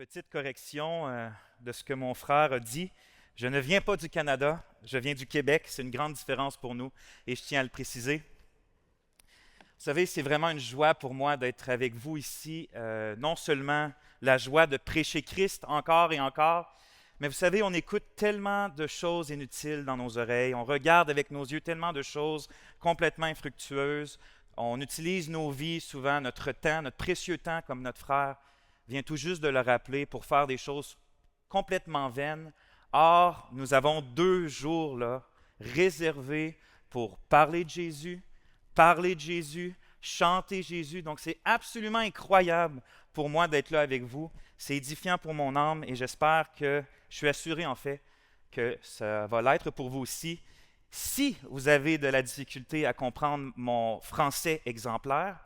Petite correction de ce que mon frère a dit. Je ne viens pas du Canada, je viens du Québec. C'est une grande différence pour nous et je tiens à le préciser. Vous savez, c'est vraiment une joie pour moi d'être avec vous ici. Non seulement la joie de prêcher Christ encore et encore, mais vous savez, on écoute tellement de choses inutiles dans nos oreilles. On regarde avec nos yeux tellement de choses complètement infructueuses. On utilise nos vies souvent, notre temps, notre précieux temps, comme notre frère vient tout juste de le rappeler, pour faire des choses complètement vaines. Or, nous avons 2 jours là, réservés pour parler de Jésus, chanter Jésus. Donc, c'est absolument incroyable pour moi d'être là avec vous. C'est édifiant pour mon âme et j'espère que, je suis assuré en fait, que ça va l'être pour vous aussi. Si vous avez de la difficulté à comprendre mon français exemplaire,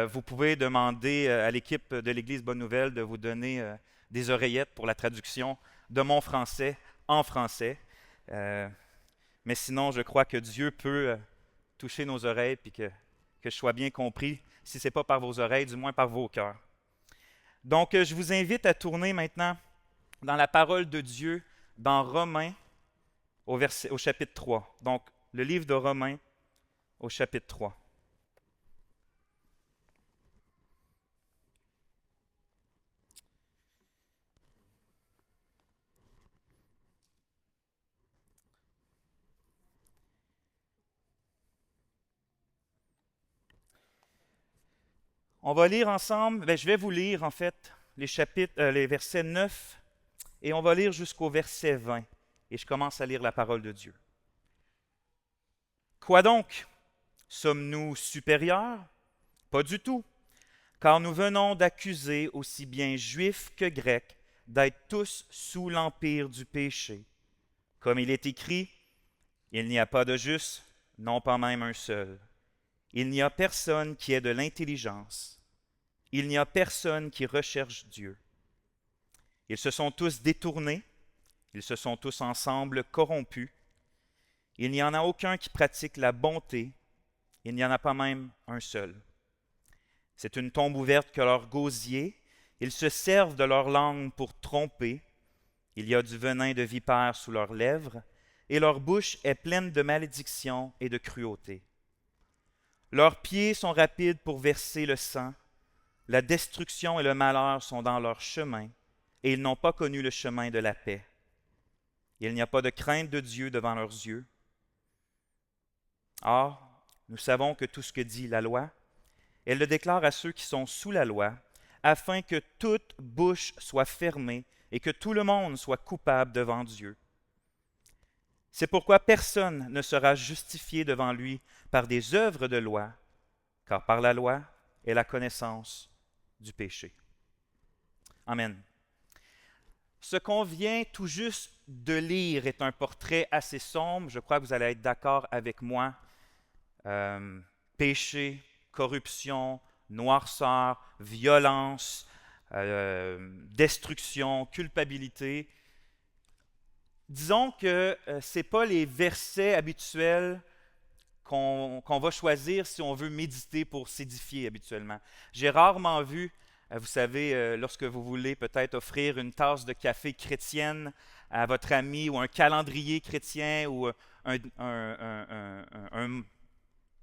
vous pouvez demander à l'équipe de l'Église Bonne Nouvelle de vous donner des oreillettes pour la traduction de mon français en français. Mais sinon, je crois que Dieu peut toucher nos oreilles et que je sois bien compris, si ce n'est pas par vos oreilles, du moins par vos cœurs. Donc, je vous invite à tourner maintenant dans la parole de Dieu, dans Romains, au chapitre 3. Donc, le livre de Romains, au chapitre 3. On va lire ensemble, je vais vous lire en fait les versets 9 et on va lire jusqu'au verset 20. Et je commence à lire la parole de Dieu. Quoi donc? Sommes-nous supérieurs? Pas du tout, car nous venons d'accuser aussi bien juifs que grecs d'être tous sous l'empire du péché. Comme il est écrit, il n'y a pas de juste, non pas même un seul. Il n'y a personne qui ait de l'intelligence. Il n'y a personne qui recherche Dieu. Ils se sont tous détournés, ils se sont tous ensemble corrompus. Il n'y en a aucun qui pratique la bonté, il n'y en a pas même un seul. C'est une tombe ouverte que leur gosier, ils se servent de leur langue pour tromper. Il y a du venin de vipère sous leurs lèvres, et leur bouche est pleine de malédiction et de cruauté. Leurs pieds sont rapides pour verser le sang, la destruction et le malheur sont dans leur chemin, et ils n'ont pas connu le chemin de la paix. Il n'y a pas de crainte de Dieu devant leurs yeux. Or, nous savons que tout ce que dit la loi, elle le déclare à ceux qui sont sous la loi, afin que toute bouche soit fermée et que tout le monde soit coupable devant Dieu. C'est pourquoi personne ne sera justifié devant lui par des œuvres de loi, car par la loi est la connaissance du péché. Amen. Ce qu'on vient tout juste de lire est un portrait assez sombre. Je crois que vous allez être d'accord avec moi. Péché, corruption, noirceur, violence, destruction, culpabilité. Disons que ce n'est pas les versets habituels qu'on va choisir si on veut méditer pour s'édifier habituellement. J'ai rarement vu, vous savez, lorsque vous voulez peut-être offrir une tasse de café chrétienne à votre ami ou un calendrier chrétien ou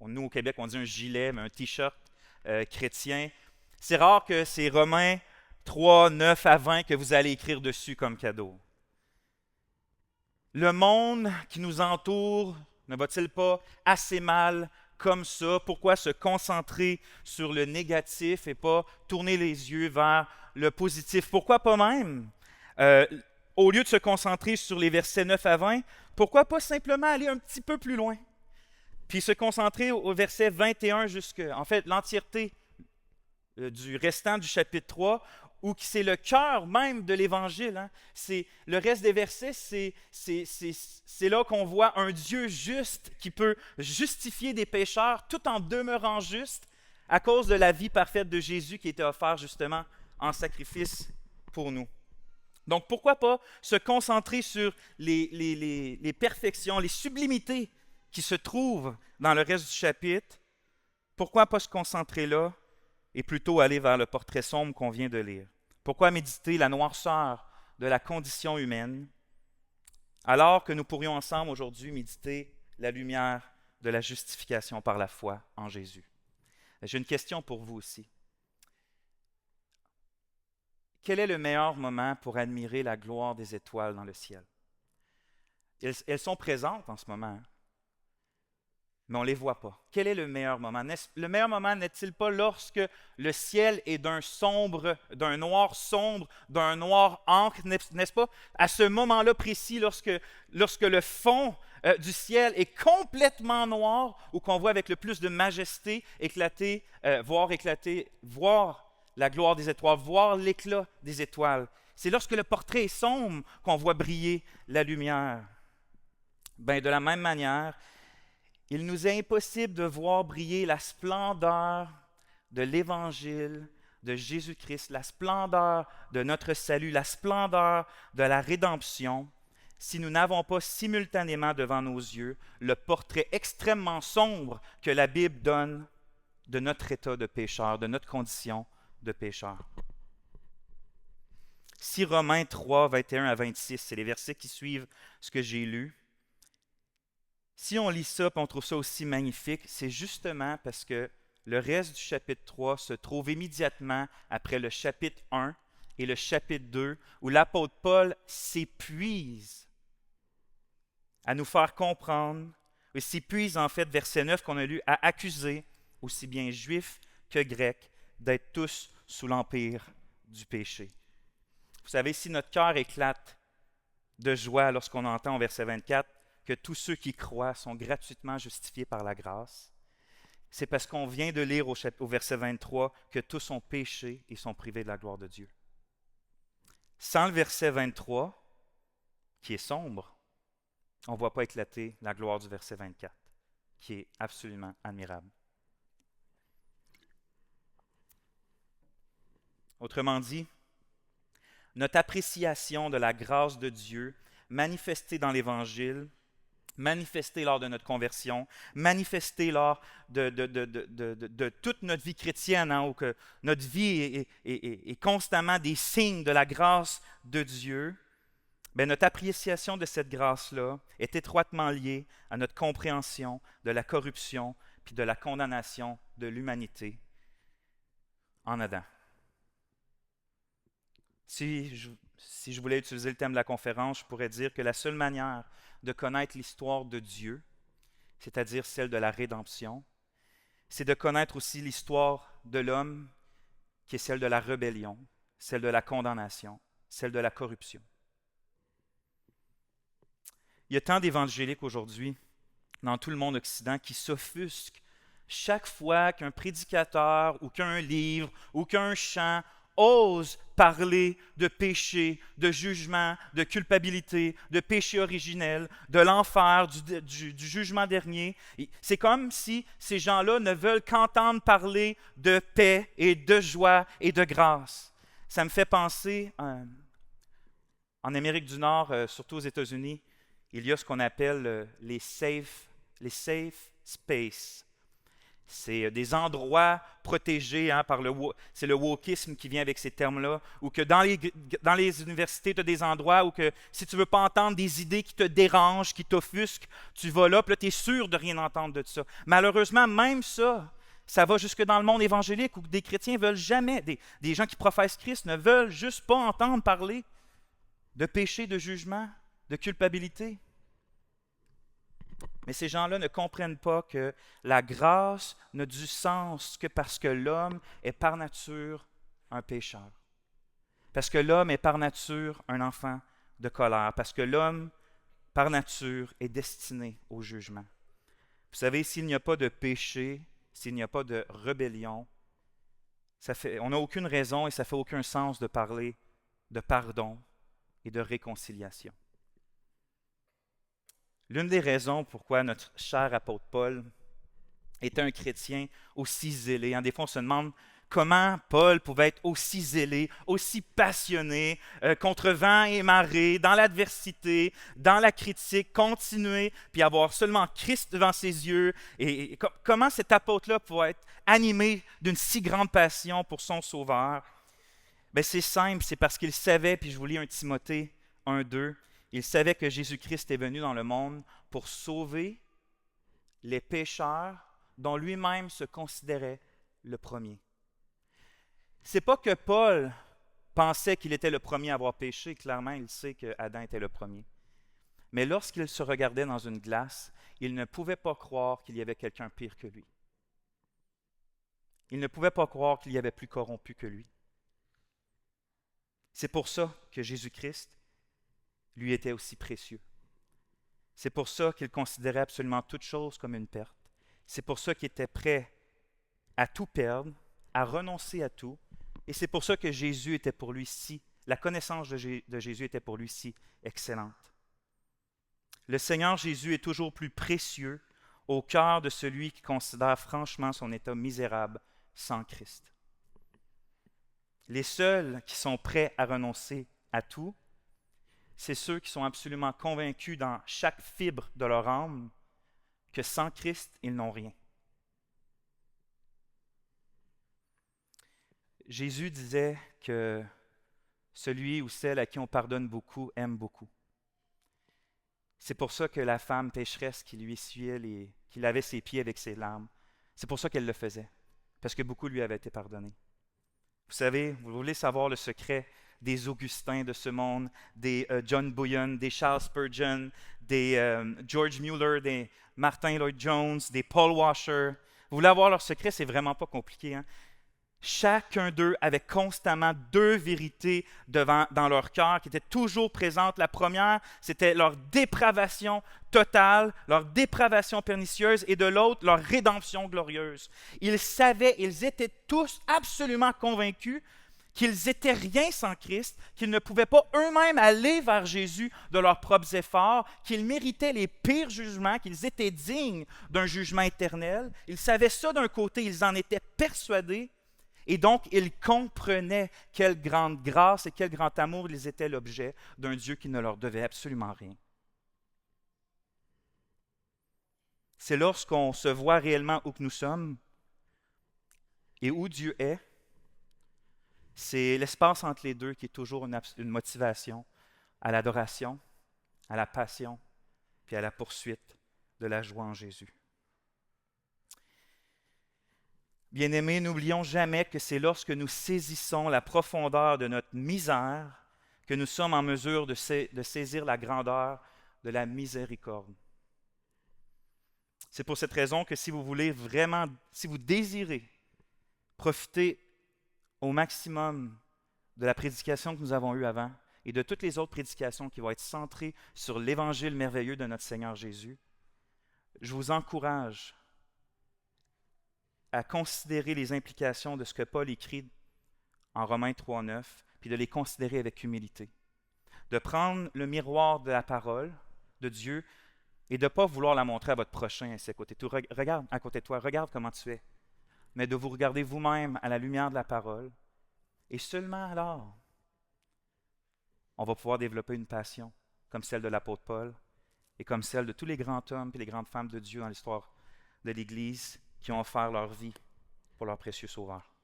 nous au Québec on dit un gilet, mais un t-shirt chrétien. C'est rare que c'est Romains 3, 9 à 20 que vous allez écrire dessus comme cadeau. Le monde qui nous entoure ne va-t-il pas assez mal comme ça? Pourquoi se concentrer sur le négatif et pas tourner les yeux vers le positif? Pourquoi pas même, au lieu de se concentrer sur les versets 9 à 20, pourquoi pas simplement aller un petit peu plus loin? Puis se concentrer au verset 21 en fait, l'entièreté du restant du chapitre 3, où c'est le cœur même de l'Évangile. Hein. C'est, le reste des versets, c'est là qu'on voit un Dieu juste qui peut justifier des pécheurs tout en demeurant juste à cause de la vie parfaite de Jésus qui était offerte justement en pour nous. Donc pourquoi pas se concentrer sur les perfections, les sublimités qui se trouvent dans le reste du chapitre? Pourquoi pas se concentrer là et plutôt aller vers le portrait sombre qu'on vient de lire? Pourquoi méditer la noirceur de la condition humaine, alors que nous pourrions ensemble aujourd'hui méditer la lumière de la justification par la foi en Jésus? J'ai une question pour vous aussi. Quel est le meilleur moment pour admirer la gloire des étoiles dans le ciel? Elles sont présentes en ce moment, mais on ne les voit pas. Quel est le meilleur moment? Le meilleur moment n'est-il pas lorsque le ciel est d'un noir sombre, d'un noir encre, n'est-ce pas? À ce moment-là précis, lorsque le fond du ciel est complètement noir, ou qu'on voit avec le plus de majesté voir la gloire des étoiles, voir l'éclat des étoiles. C'est lorsque le portrait est sombre qu'on voit briller la lumière. Ben, de la même manière, il nous est impossible de voir briller la splendeur de l'Évangile de Jésus-Christ, la splendeur de notre salut, la splendeur de la rédemption, si nous n'avons pas simultanément devant nos yeux le portrait extrêmement sombre que la Bible donne de notre état de pécheur, de notre condition de pécheur. Si Romains 3, 21 à 26, c'est les versets qui suivent ce que j'ai lu, si on lit ça et on trouve ça aussi magnifique, c'est justement parce que le reste du chapitre 3 se trouve immédiatement après le chapitre 1 et le chapitre 2, où l'apôtre Paul s'épuise à nous faire comprendre, il s'épuise en fait, verset 9 qu'on a lu, à accuser aussi bien juifs que grecs d'être tous sous l'empire du péché. Vous savez, si notre cœur éclate de joie lorsqu'on entend au verset 24 que tous ceux qui croient sont gratuitement justifiés par la grâce, c'est parce qu'on vient de lire au verset 23 que tous ont péché et sont privés de la gloire de Dieu. Sans le verset 23, qui est sombre, on ne voit pas éclater la gloire du verset 24, qui est absolument admirable. Autrement dit, notre appréciation de la grâce de Dieu manifestée dans l'Évangile, manifestée lors de notre conversion, manifestée lors de toute notre vie chrétienne, où que notre vie est constamment des signes de la grâce de Dieu, bien, notre appréciation de cette grâce-là est étroitement liée à notre compréhension de la corruption puis de la condamnation de l'humanité en Adam. Si je voulais utiliser le thème de la conférence, je pourrais dire que la seule manière de connaître l'histoire de Dieu, c'est-à-dire celle de la rédemption, c'est de connaître aussi l'histoire de l'homme, qui est celle de la rébellion, celle de la condamnation, celle de la corruption. Il y a tant d'évangéliques aujourd'hui, dans tout le monde occident, qui s'offusquent chaque fois qu'un prédicateur ou qu'un livre ou qu'un chant ose parler de péché, de jugement, de culpabilité, de péché originel, de l'enfer, du jugement dernier. C'est comme si ces gens-là ne veulent qu'entendre parler de paix et de joie et de grâce. Ça me fait penser, en Amérique du Nord, surtout aux États-Unis, il y a ce qu'on appelle les safe spaces. C'est des endroits protégés c'est le wokisme qui vient avec ces termes-là, ou que dans les universités, tu as des endroits où que si tu ne veux pas entendre des idées qui te dérangent, qui t'offusquent, tu vas là, puis là, tu es sûr de rien entendre de ça. Malheureusement, même ça va jusque dans le monde évangélique où des chrétiens veulent jamais, des gens qui professent Christ ne veulent juste pas entendre parler de péché, de jugement, de culpabilité. Mais ces gens-là ne comprennent pas que la grâce n'a du sens que parce que l'homme est par nature un pécheur. Parce que l'homme est par nature un enfant de colère. Parce que l'homme, par nature, est destiné au jugement. Vous savez, s'il n'y a pas de péché, s'il n'y a pas de rébellion, on n'a aucune raison et ça ne fait aucun sens de parler de pardon et de réconciliation. L'une des raisons pourquoi notre cher apôtre Paul était un chrétien aussi zélé, des fois on se demande comment Paul pouvait être aussi zélé, aussi passionné, contre vent et marée, dans l'adversité, dans la critique, continuer, puis avoir seulement Christ devant ses yeux. Et comment cet apôtre-là pouvait être animé d'une si grande passion pour son Sauveur? Ben, c'est simple, c'est parce qu'il savait, puis je vous lis 1 Timothée 1:2, il savait que Jésus-Christ est venu dans le monde pour sauver les pécheurs dont lui-même se considérait le premier. C'est pas que Paul pensait qu'il était le premier à avoir péché, clairement il sait que Adam était le premier. Mais lorsqu'il se regardait dans une glace, il ne pouvait pas croire qu'il y avait quelqu'un pire que lui. Il ne pouvait pas croire qu'il y avait plus corrompu que lui. C'est pour ça que Jésus-Christ lui était aussi précieux. C'est pour ça qu'il considérait absolument toute chose comme une perte. C'est pour ça qu'il était prêt à tout perdre, à renoncer à tout. Et c'est pour ça que Jésus était pour lui la connaissance de Jésus était pour lui si excellente. Le Seigneur Jésus est toujours plus précieux au cœur de celui qui considère franchement son état misérable sans Christ. Les seuls qui sont prêts à renoncer à tout, c'est ceux qui sont absolument convaincus dans chaque fibre de leur âme que sans Christ, ils n'ont rien. Jésus disait que celui ou celle à qui on pardonne beaucoup aime beaucoup. C'est pour ça que la femme pécheresse qui lui essuyait, qui lavait ses pieds avec ses larmes, c'est pour ça qu'elle le faisait, parce que beaucoup lui avaient été pardonnés. Vous savez, vous voulez savoir le secret des Augustins de ce monde, des John Bunyan, des Charles Spurgeon, des George Mueller, des Martin Lloyd-Jones, des Paul Washer. Vous voulez avoir leur secret, c'est vraiment pas compliqué. Hein? Chacun d'eux avait constamment deux vérités dans leur cœur qui étaient toujours présentes. La première, c'était leur dépravation totale, leur dépravation pernicieuse, et de l'autre, leur rédemption glorieuse. Ils savaient, ils étaient tous absolument convaincus qu'ils étaient rien sans Christ, qu'ils ne pouvaient pas eux-mêmes aller vers Jésus de leurs propres efforts, qu'ils méritaient les pires jugements, qu'ils étaient dignes d'un jugement éternel. Ils savaient ça d'un côté, ils en étaient persuadés. Et donc, ils comprenaient quelle grande grâce et quel grand amour ils étaient l'objet d'un Dieu qui ne leur devait absolument rien. C'est lorsqu'on se voit réellement où que nous sommes et où Dieu est, c'est l'espace entre les deux qui est toujours une motivation à l'adoration, à la passion, puis à la poursuite de la joie en Jésus. Bien-aimés, n'oublions jamais que c'est lorsque nous saisissons la profondeur de notre misère que nous sommes en mesure de saisir la grandeur de la miséricorde. C'est pour cette raison que si vous voulez vraiment, si vous désirez profiter au maximum de la prédication que nous avons eue avant et de toutes les autres prédications qui vont être centrées sur l'évangile merveilleux de notre Seigneur Jésus, je vous encourage à considérer les implications de ce que Paul écrit en Romains 3:9, puis de les considérer avec humilité. De prendre le miroir de la parole de Dieu et de ne pas vouloir la montrer à votre prochain à côté de toi. Regarde à côté de toi, regarde comment tu es. Mais de vous regarder vous-même à la lumière de la parole. Et seulement alors, on va pouvoir développer une passion comme celle de l'apôtre Paul et comme celle de tous les grands hommes et les grandes femmes de Dieu dans l'histoire de l'Église qui ont offert leur vie pour leur précieux Sauveur.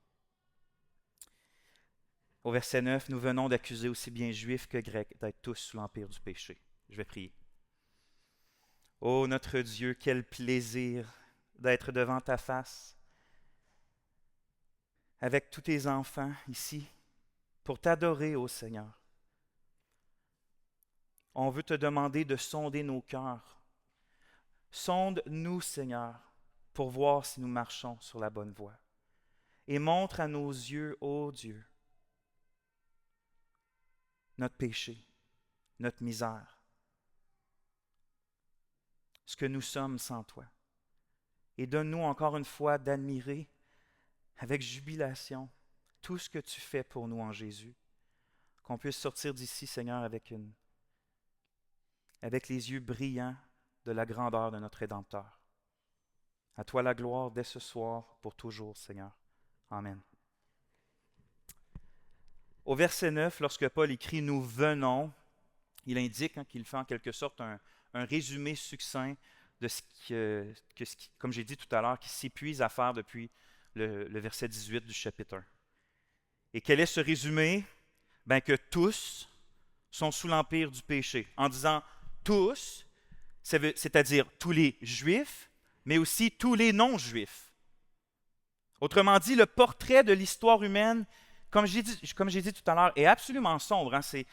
Au verset 9, nous venons d'accuser aussi bien juifs que grecs d'être tous sous l'empire du péché. Je vais prier. Ô notre Dieu, quel plaisir d'être devant ta face avec tous tes enfants ici pour t'adorer, ô Seigneur. On veut te demander de sonder nos cœurs. Sonde-nous, Seigneur, pour voir si nous marchons sur la bonne voie. Et montre à nos yeux, ô Dieu, notre péché, notre misère, ce que nous sommes sans toi. Et donne-nous encore une fois d'admirer avec jubilation tout ce que tu fais pour nous en Jésus. Qu'on puisse sortir d'ici, Seigneur, avec les yeux brillants de la grandeur de notre Rédempteur. À toi la gloire dès ce soir, pour toujours, Seigneur. Amen. Au verset 9, lorsque Paul écrit « Nous venons », il indique qu'il fait en quelque sorte un résumé succinct de comme j'ai dit tout à l'heure, qui s'épuise à faire depuis le verset 18 du chapitre 1. Et quel est ce résumé? Ben que tous sont sous l'empire du péché. En disant tous, c'est-à-dire tous les Juifs, mais aussi tous les non-Juifs. Autrement dit, le portrait de l'histoire humaine, comme j'ai dit tout à l'heure, est absolument sombre. C'est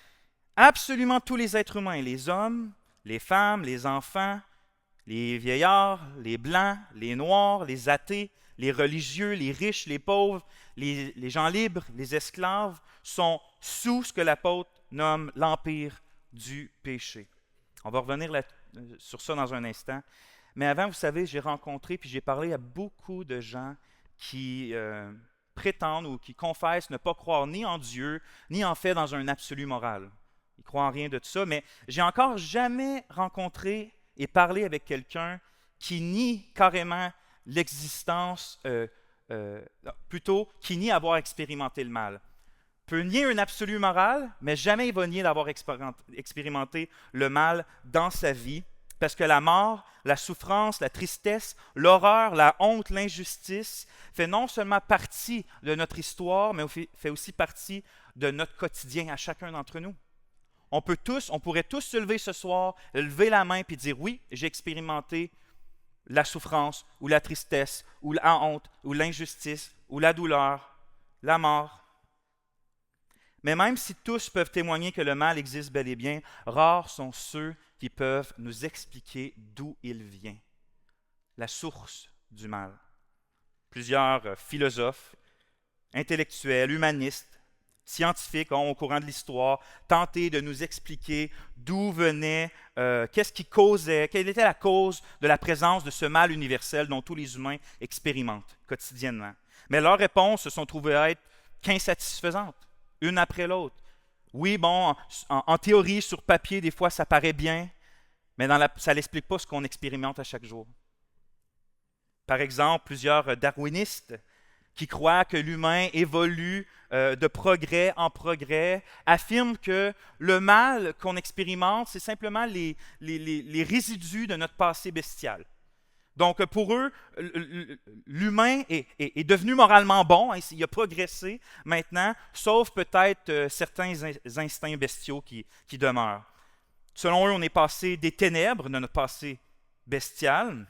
absolument tous les êtres humains, les hommes, les femmes, les enfants, les vieillards, les blancs, les noirs, les athées, les religieux, les riches, les pauvres, les gens libres, les esclaves, sont sous ce que l'apôtre nomme l'empire du péché. On va revenir sur ça dans un instant. Mais avant, vous savez, j'ai rencontré puis j'ai parlé à beaucoup de gens qui prétendent ou qui confessent ne pas croire ni en Dieu, ni en fait dans un absolu moral. Ils ne croient en rien de tout ça, mais j'ai encore jamais rencontré et parlé avec quelqu'un qui nie carrément l'existence, plutôt qui nie avoir expérimenté le mal. Peut nier un absolu moral, mais jamais il va nier d'avoir expérimenté le mal dans sa vie, parce que la mort, la souffrance, la tristesse, l'horreur, la honte, l'injustice fait non seulement partie de notre histoire, mais fait aussi partie de notre quotidien à chacun d'entre nous. On pourrait tous se lever ce soir, lever la main et dire oui, j'ai expérimenté la souffrance ou la tristesse ou la honte ou l'injustice ou la douleur, la mort. Mais même si tous peuvent témoigner que le mal existe bel et bien, rares sont ceux qui peuvent nous expliquer d'où il vient, la source du mal. Plusieurs philosophes, intellectuels, humanistes, scientifiques ont, au courant de l'histoire, tenté de nous expliquer d'où venait, qu'est-ce qui causait, quelle était la cause de la présence de ce mal universel dont tous les humains expérimentent quotidiennement. Mais leurs réponses se sont trouvées être qu'insatisfaisantes, une après l'autre. Oui, bon, en théorie, sur papier, des fois, ça paraît bien, mais ça n'explique pas ce qu'on expérimente à chaque jour. Par exemple, plusieurs darwinistes qui croient que l'humain évolue de progrès en progrès, affirment que le mal qu'on expérimente, c'est simplement les résidus de notre passé bestial. Donc, pour eux, l'humain est devenu moralement bon, il a progressé maintenant, sauf peut-être certains instincts bestiaux qui demeurent. Selon eux, on est passé des ténèbres de notre passé bestial,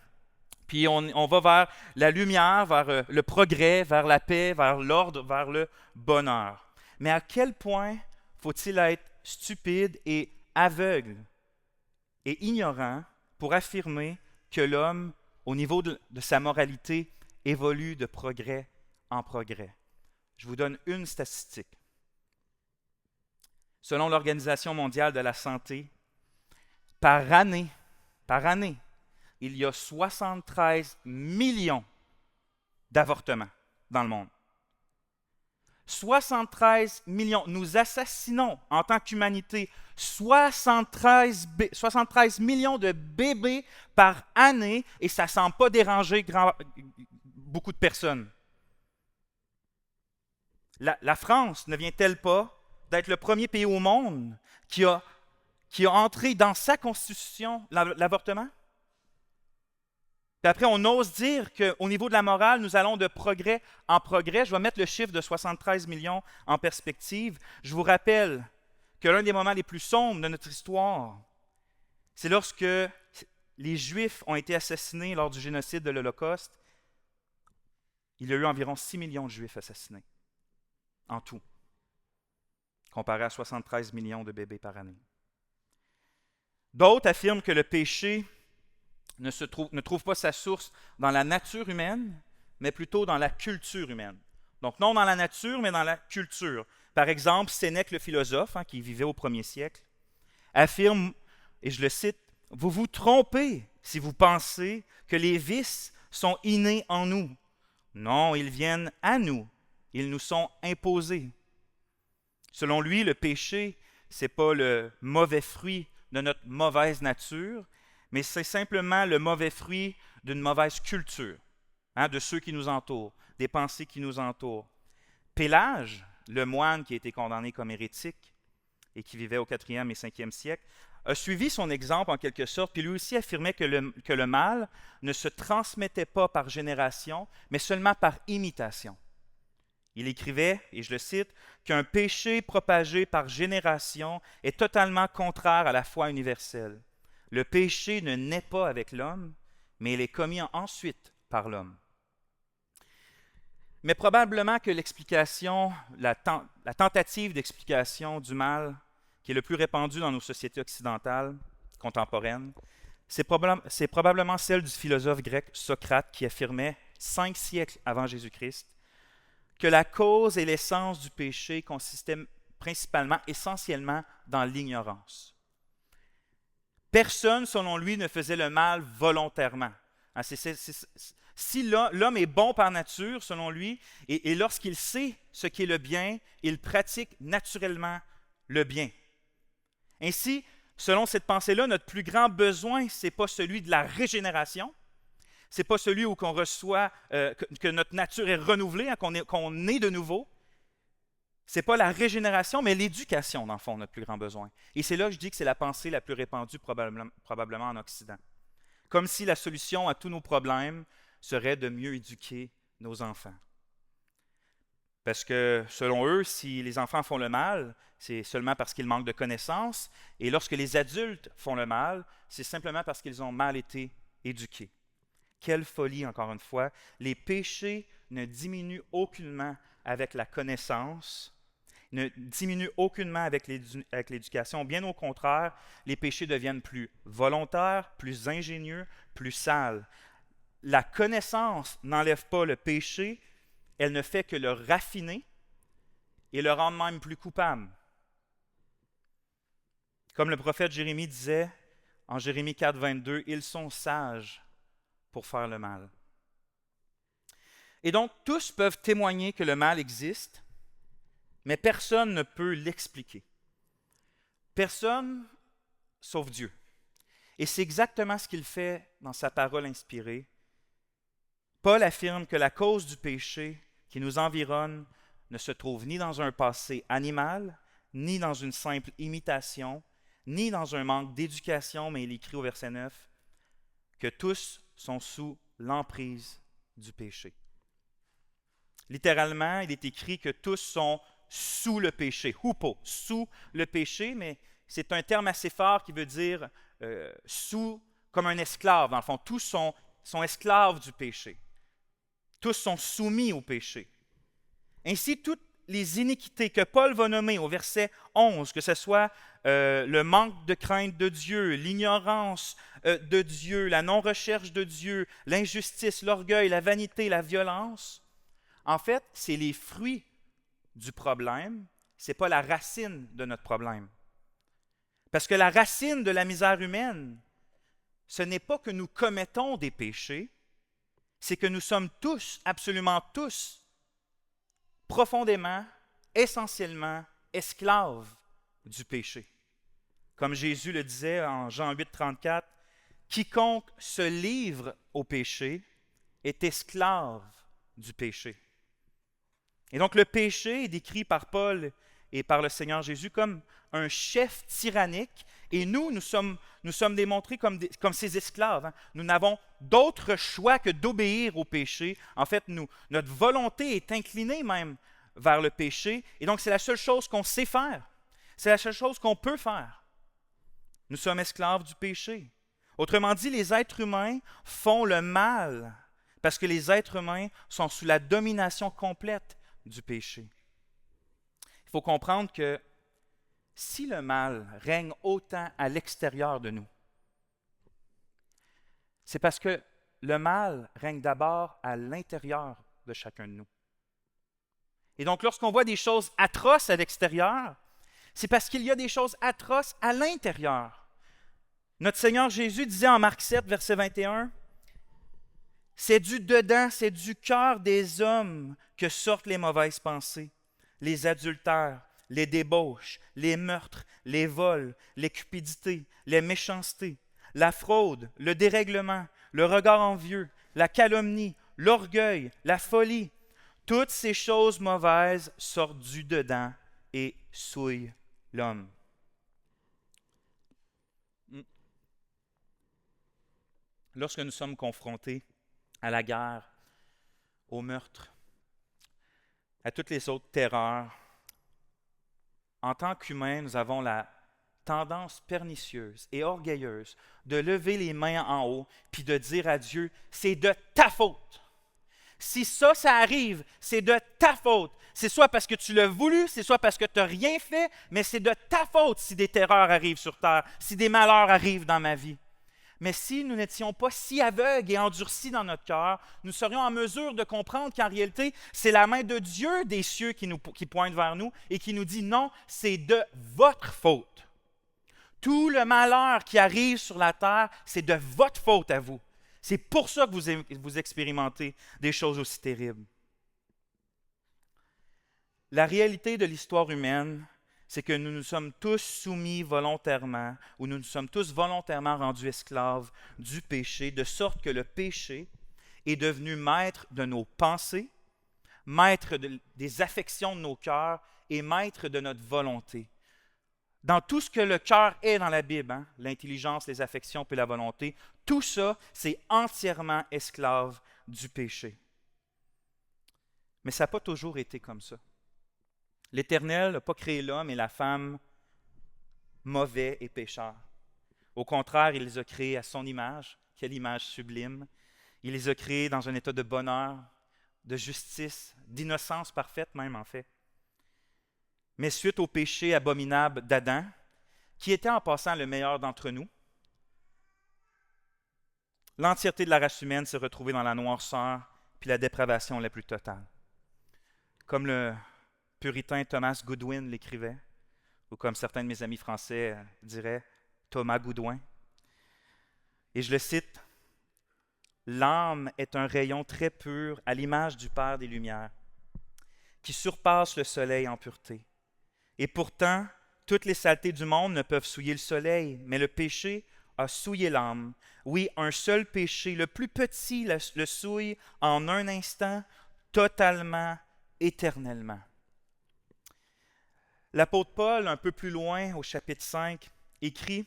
puis on va vers la lumière, vers le progrès, vers la paix, vers l'ordre, vers le bonheur. Mais à quel point faut-il être stupide et aveugle et ignorant pour affirmer que l'homme, au niveau de sa moralité, évolue de progrès en progrès? Je vous donne une statistique. Selon l'Organisation mondiale de la santé, par année, il y a 73 millions d'avortements dans le monde. 73 millions. Nous assassinons en tant qu'humanité 73 millions de bébés par année et ça ne semble pas déranger beaucoup de personnes. La France ne vient-elle pas d'être le premier pays au monde qui a entré dans sa constitution l'avortement? Puis après, on ose dire qu'au niveau de la morale, nous allons de progrès en progrès. Je vais mettre le chiffre de 73 millions en perspective. Je vous rappelle que l'un des moments les plus sombres de notre histoire, c'est lorsque les Juifs ont été assassinés lors du génocide de l'Holocauste. Il y a eu environ 6 millions de Juifs assassinés, en tout, comparé à 73 millions de bébés par année. D'autres affirment que le péché ne trouve pas sa source dans la nature humaine, mais plutôt dans la culture humaine. Donc non dans la nature, mais dans la culture. Par exemple, Sénèque le philosophe, qui vivait au 1er siècle, affirme, et je le cite, « Vous vous trompez si vous pensez que les vices sont innés en nous. Non, ils viennent à nous. Ils nous sont imposés. » Selon lui, le péché, ce n'est pas le mauvais fruit de notre mauvaise nature, mais c'est simplement le mauvais fruit d'une mauvaise culture, de ceux qui nous entourent, des pensées qui nous entourent. Pélage, le moine qui a été condamné comme hérétique et qui vivait au 4e et 5e siècle, a suivi son exemple en quelque sorte, puis lui aussi affirmait que le mal ne se transmettait pas par génération, mais seulement par imitation. Il écrivait, et je le cite, qu'un péché propagé par génération est totalement contraire à la foi universelle. Le péché ne naît pas avec l'homme, mais il est commis ensuite par l'homme. Mais probablement que l'explication, la tentative d'explication du mal qui est le plus répandue dans nos sociétés occidentales contemporaines, c'est probablement celle du philosophe grec Socrate qui affirmait, 5 siècles avant Jésus-Christ, que la cause et l'essence du péché consistaient principalement, essentiellement, dans l'ignorance. Personne, selon lui, ne faisait le mal volontairement. Si l'homme est bon par nature, selon lui, et lorsqu'il sait ce qu'est le bien, il pratique naturellement le bien. Ainsi, selon cette pensée-là, notre plus grand besoin, ce n'est pas celui de la régénération, ce n'est pas celui où on reçoit, que notre nature est renouvelée, hein, qu'on est de nouveau. Ce n'est pas la régénération, mais l'éducation, dans le fond, notre plus grand besoin. Et c'est là que je dis que c'est la pensée la plus répandue probablement en Occident. Comme si la solution à tous nos problèmes serait de mieux éduquer nos enfants. Parce que, selon eux, si les enfants font le mal, c'est seulement parce qu'ils manquent de connaissances. Et lorsque les adultes font le mal, c'est simplement parce qu'ils ont mal été éduqués. Quelle folie, encore une fois. Les péchés ne diminuent aucunement avec la connaissance, ne diminuent aucunement avec l'éducation. Bien au contraire, les péchés deviennent plus volontaires, plus ingénieux, plus sales. La connaissance n'enlève pas le péché, elle ne fait que le raffiner et le rendre même plus coupable. Comme le prophète Jérémie disait en Jérémie 4, 22, « Ils sont sages pour faire le mal. » Et donc, tous peuvent témoigner que le mal existe, mais personne ne peut l'expliquer. Personne sauf Dieu. Et c'est exactement ce qu'il fait dans sa parole inspirée. Paul affirme que la cause du péché qui nous environne ne se trouve ni dans un passé animal, ni dans une simple imitation, ni dans un manque d'éducation, mais il écrit au verset 9 que tous sont sous l'emprise du péché. Littéralement, il est écrit que tous sont sous le péché, hupo, sous le péché, mais c'est un terme assez fort qui veut dire sous, comme un esclave. Dans le fond, tous sont esclaves du péché. Tous sont soumis au péché. Ainsi, toutes les iniquités que Paul va nommer au verset 11, que ce soit le manque de crainte de Dieu, l'ignorance de Dieu, la non-recherche de Dieu, l'injustice, l'orgueil, la vanité, la violence, en fait, c'est les fruits du problème, ce n'est pas la racine de notre problème. Parce que la racine de la misère humaine, ce n'est pas que nous commettons des péchés, c'est que nous sommes tous, absolument tous, profondément, essentiellement esclaves du péché. Comme Jésus le disait en Jean 8, 34, « Quiconque se livre au péché est esclave du péché. » Et donc le péché est décrit par Paul et par le Seigneur Jésus comme un chef tyrannique, et nous sommes démontrés comme ces esclaves. Hein. Nous n'avons d'autre choix que d'obéir au péché. En fait, notre volonté est inclinée même vers le péché, et donc c'est la seule chose qu'on sait faire. C'est la seule chose qu'on peut faire. Nous sommes esclaves du péché. Autrement dit, les êtres humains font le mal parce que les êtres humains sont sous la domination complète du péché. Il faut comprendre que si le mal règne autant à l'extérieur de nous, c'est parce que le mal règne d'abord à l'intérieur de chacun de nous. Et donc, lorsqu'on voit des choses atroces à l'extérieur, c'est parce qu'il y a des choses atroces à l'intérieur. Notre Seigneur Jésus disait en Marc 7, verset 21, « C'est du dedans, c'est du cœur des hommes que sortent les mauvaises pensées, les adultères, les débauches, les meurtres, les vols, les cupidités, les méchancetés, la fraude, le dérèglement, le regard envieux, la calomnie, l'orgueil, la folie. Toutes ces choses mauvaises sortent du dedans et souillent l'homme. » Lorsque nous sommes confrontés à la guerre, au meurtre, à toutes les autres terreurs, en tant qu'humains, nous avons la tendance pernicieuse et orgueilleuse de lever les mains en haut puis de dire à Dieu, c'est de ta faute. Si ça arrive, c'est de ta faute. C'est soit parce que tu l'as voulu, c'est soit parce que tu n'as rien fait, mais c'est de ta faute si des terreurs arrivent sur terre, si des malheurs arrivent dans ma vie. Mais si nous n'étions pas si aveugles et endurcis dans notre cœur, nous serions en mesure de comprendre qu'en réalité, c'est la main de Dieu des cieux qui pointe vers nous et qui nous dit non, c'est de votre faute. Tout le malheur qui arrive sur la terre, c'est de votre faute à vous. C'est pour ça que vous expérimentez des choses aussi terribles. La réalité de l'histoire humaine, c'est que nous nous sommes tous soumis volontairement, ou nous nous sommes tous volontairement rendus esclaves du péché, de sorte que le péché est devenu maître de nos pensées, maître des affections de nos cœurs et maître de notre volonté. Dans tout ce que le cœur est dans la Bible, l'intelligence, les affections puis la volonté, tout ça, c'est entièrement esclave du péché. Mais ça n'a pas toujours été comme ça. L'Éternel n'a pas créé l'homme et la femme mauvais et pécheurs. Au contraire, il les a créés à son image. Quelle image sublime! Il les a créés dans un état de bonheur, de justice, d'innocence parfaite même en fait. Mais suite au péché abominable d'Adam, qui était en passant le meilleur d'entre nous, l'entièreté de la race humaine s'est retrouvée dans la noirceur puis la dépravation la plus totale. Comme le puritain Thomas Goodwin l'écrivait, ou comme certains de mes amis français diraient, Thomas Goudouin. Et je le cite, « L'âme est un rayon très pur à l'image du Père des Lumières, qui surpasse le soleil en pureté. Et pourtant, toutes les saletés du monde ne peuvent souiller le soleil, mais le péché a souillé l'âme. Oui, un seul péché, le plus petit, le souille en un instant, totalement, éternellement. » L'apôtre Paul, un peu plus loin, au chapitre 5, écrit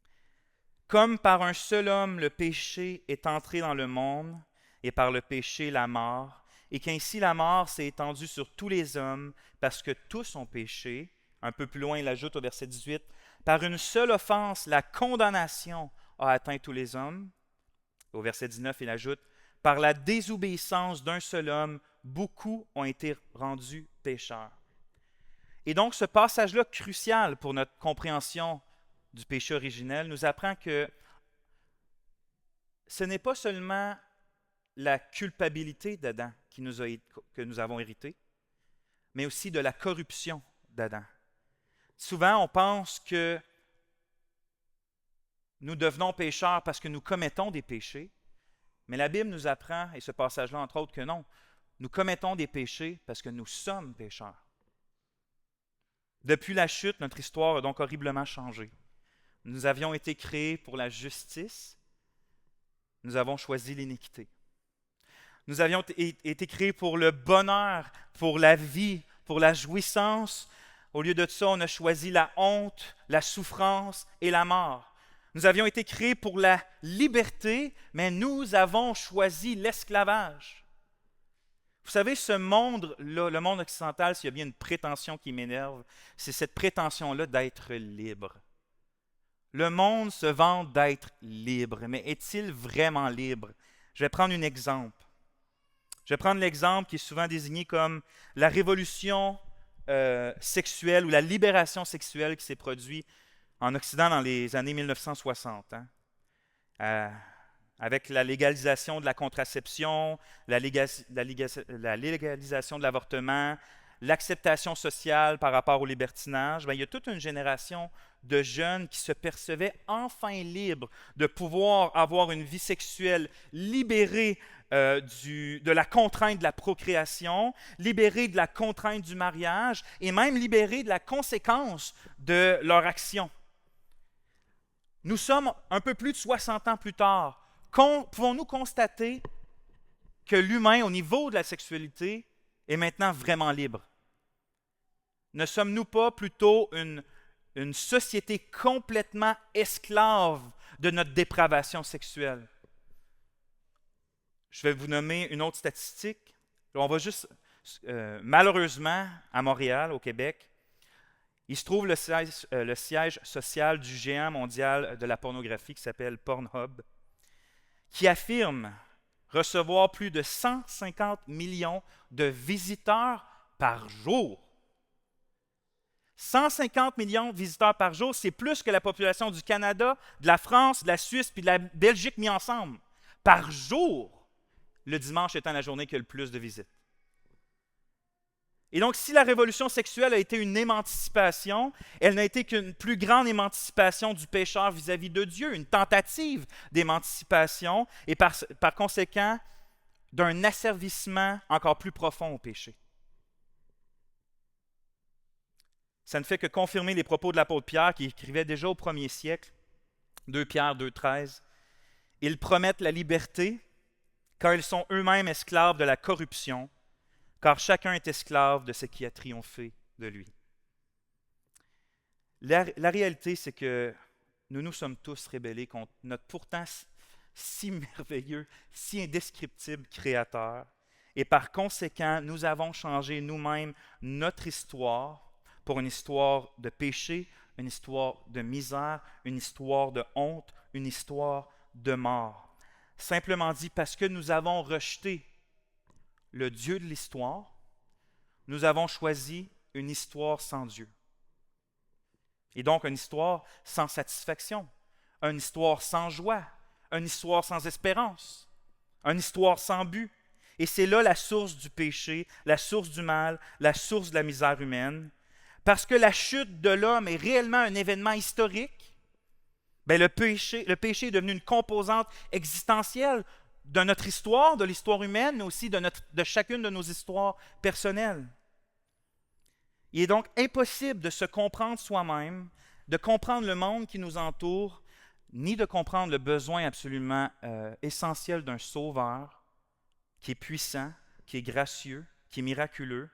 « Comme par un seul homme le péché est entré dans le monde, et par le péché la mort, et qu'ainsi la mort s'est étendue sur tous les hommes, parce que tous ont péché. » Un peu plus loin, il ajoute au verset 18 « Par une seule offense, la condamnation a atteint tous les hommes. » Au verset 19, il ajoute « Par la désobéissance d'un seul homme, beaucoup ont été rendus pécheurs. » Et donc, ce passage-là, crucial pour notre compréhension du péché originel, nous apprend que ce n'est pas seulement la culpabilité d'Adam que nous avons hérité, mais aussi de la corruption d'Adam. Souvent, on pense que nous devenons pécheurs parce que nous commettons des péchés, mais la Bible nous apprend, et ce passage-là entre autres, que non, nous commettons des péchés parce que nous sommes pécheurs. Depuis la chute, notre histoire a donc horriblement changé. Nous avions été créés pour la justice, nous avons choisi l'iniquité. Nous avions été créés pour le bonheur, pour la vie, pour la jouissance. Au lieu de ça, on a choisi la honte, la souffrance et la mort. Nous avions été créés pour la liberté, mais nous avons choisi l'esclavage. Vous savez, ce monde-là, le monde occidental, s'il y a bien une prétention qui m'énerve, c'est cette prétention-là d'être libre. Le monde se vante d'être libre, mais est-il vraiment libre? Je vais prendre un exemple. Je vais prendre l'exemple qui est souvent désigné comme la révolution sexuelle ou la libération sexuelle qui s'est produite en Occident dans les années 1960. Avec la légalisation de la contraception, la légalisation de l'avortement, l'acceptation sociale par rapport au libertinage, il y a toute une génération de jeunes qui se percevaient enfin libres de pouvoir avoir une vie sexuelle libérée de la contrainte de la procréation, libérée de la contrainte du mariage et même libérée de la conséquence de leur action. Nous sommes un peu plus de 60 ans plus tard. Pouvons-nous constater que l'humain, au niveau de la sexualité, est maintenant vraiment libre? Ne sommes-nous pas plutôt une société complètement esclave de notre dépravation sexuelle? Je vais vous nommer une autre statistique. On va juste Malheureusement, à Montréal, au Québec, il se trouve le siège social du géant mondial de la pornographie qui s'appelle Pornhub, qui affirme recevoir plus de 150 millions de visiteurs par jour. 150 millions de visiteurs par jour, c'est plus que la population du Canada, de la France, de la Suisse puis de la Belgique mis ensemble. Par jour, le dimanche étant la journée qui a le plus de visites. Et donc, si la révolution sexuelle a été une émancipation, elle n'a été qu'une plus grande émancipation du pécheur vis-à-vis de Dieu, une tentative d'émancipation et par conséquent d'un asservissement encore plus profond au péché. Ça ne fait que confirmer les propos de l'apôtre Pierre qui écrivait déjà au 1er siècle, 2 Pierre 2,13. Ils promettent la liberté car ils sont eux-mêmes esclaves de la corruption, car chacun est esclave de ce qui a triomphé de lui. La réalité, c'est que nous nous sommes tous rebellés contre notre pourtant si merveilleux, si indescriptible Créateur. Et par conséquent, nous avons changé nous-mêmes notre histoire pour une histoire de péché, une histoire de misère, une histoire de honte, une histoire de mort. Simplement dit, parce que nous avons rejeté le Dieu de l'histoire, nous avons choisi une histoire sans Dieu. Et donc une histoire sans satisfaction, une histoire sans joie, une histoire sans espérance, une histoire sans but. Et c'est là la source du péché, la source du mal, la source de la misère humaine. Parce que la chute de l'homme est réellement un événement historique, bien le péché est devenu une composante existentielle de notre histoire, de l'histoire humaine, mais aussi de chacune de nos histoires personnelles. Il est donc impossible de se comprendre soi-même, de comprendre le monde qui nous entoure, ni de comprendre le besoin absolument essentiel d'un sauveur qui est puissant, qui est gracieux, qui est miraculeux,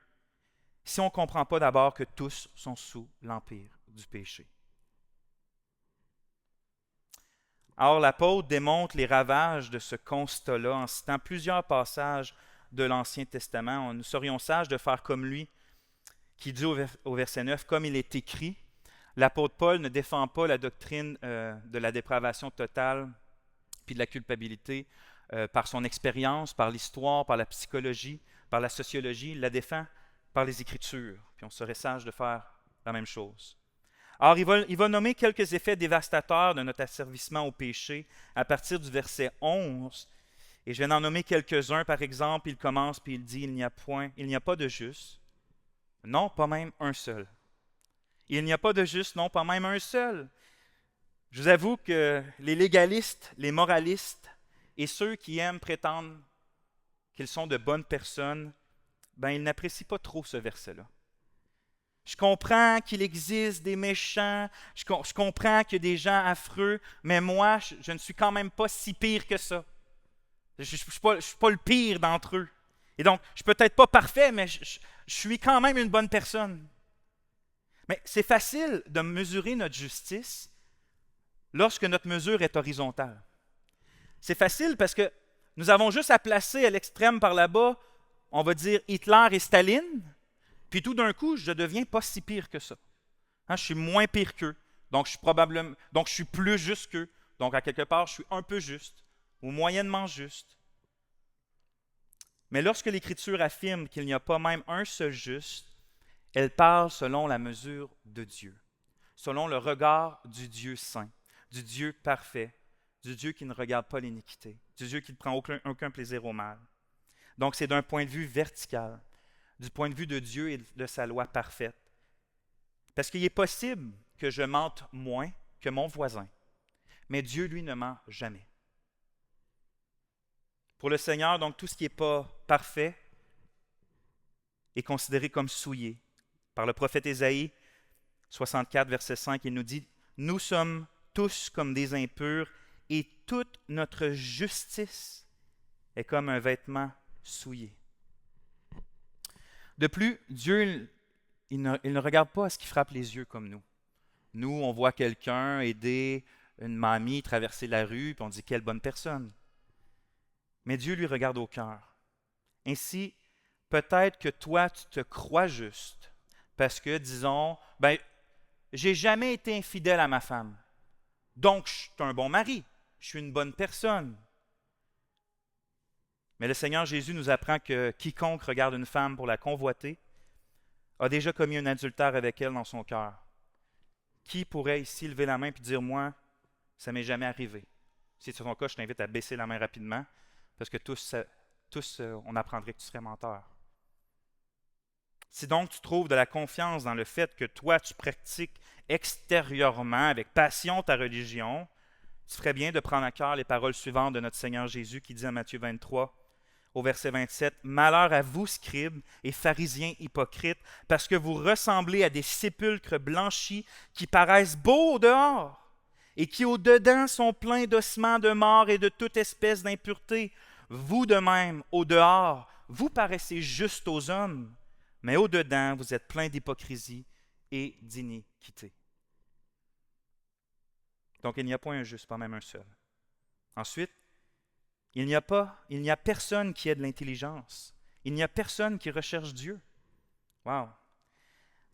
si on ne comprend pas d'abord que tous sont sous l'empire du péché. Alors l'apôtre démontre les ravages de ce constat-là en citant plusieurs passages de l'Ancien Testament. Nous serions sages de faire comme lui, qui dit au verset 9, « Comme il est écrit », l'apôtre Paul ne défend pas la doctrine de la dépravation totale puis de la culpabilité par son expérience, par l'histoire, par la psychologie, par la sociologie. Il la défend par les Écritures. Puis on serait sage de faire la même chose. Alors, il va nommer quelques effets dévastateurs de notre asservissement au péché à partir du verset 11. Et je vais en nommer quelques-uns. Par exemple, il commence puis il dit « Il n'y a pas de juste. Non, pas même un seul. Il n'y a pas de juste, non, pas même un seul. » Je vous avoue que les légalistes, les moralistes et ceux qui aiment prétendre qu'ils sont de bonnes personnes, ben, ils n'apprécient pas trop ce verset-là. Je comprends qu'il existe des méchants, je comprends qu'il y a des gens affreux, mais moi, je ne suis quand même pas si pire que ça. Je ne suis pas le pire d'entre eux. Et donc, je ne suis peut-être pas parfait, mais je suis quand même une bonne personne. Mais c'est facile de mesurer notre justice lorsque notre mesure est horizontale. C'est facile parce que nous avons juste à placer à l'extrême par là-bas, on va dire Hitler et Staline, puis tout d'un coup, je ne deviens pas si pire que ça. Je suis moins pire qu'eux, donc je suis plus juste qu'eux. Donc, à quelque part, je suis un peu juste, ou moyennement juste. Mais lorsque l'Écriture affirme qu'il n'y a pas même un seul juste, elle parle selon la mesure de Dieu, selon le regard du Dieu saint, du Dieu parfait, du Dieu qui ne regarde pas l'iniquité, du Dieu qui ne prend aucun plaisir au mal. Donc, c'est d'un point de vue vertical, du point de vue de Dieu et de sa loi parfaite. Parce qu'il est possible que je mente moins que mon voisin, mais Dieu, lui, ne ment jamais. Pour le Seigneur, donc, tout ce qui n'est pas parfait est considéré comme souillé. Par le prophète Ésaïe, 64, verset 5, il nous dit « Nous sommes tous comme des impurs et toute notre justice est comme un vêtement souillé. » De plus, Dieu, il ne regarde pas à ce qui frappe les yeux comme nous. Nous, on voit quelqu'un aider une mamie traverser la rue, puis on dit « Quelle bonne personne !» Mais Dieu, lui, regarde au cœur. Ainsi, peut-être que toi, tu te crois juste parce que, disons, j'ai jamais été infidèle à ma femme. Donc, je suis un bon mari. Je suis une bonne personne. Mais le Seigneur Jésus nous apprend que quiconque regarde une femme pour la convoiter a déjà commis un adultère avec elle dans son cœur. Qui pourrait ici lever la main et dire, moi, ça ne m'est jamais arrivé? Si c'est ton cas, je t'invite à baisser la main rapidement, parce que tous, on apprendrait que tu serais menteur. Si donc tu trouves de la confiance dans le fait que toi, tu pratiques extérieurement, avec passion, ta religion, tu ferais bien de prendre à cœur les paroles suivantes de notre Seigneur Jésus qui dit en Matthieu 23, au verset 27, « Malheur à vous, scribes et pharisiens hypocrites, parce que vous ressemblez à des sépulcres blanchis qui paraissent beaux au dehors et qui au-dedans sont pleins d'ossements de mort et de toute espèce d'impureté. Vous de même, au dehors, vous paraissez justes aux hommes, mais au-dedans, vous êtes pleins d'hypocrisie et d'iniquité. » Donc, il n'y a point un juste, pas même un seul. Ensuite, il n'y a personne qui ait de l'intelligence. Il n'y a personne qui recherche Dieu. Wow!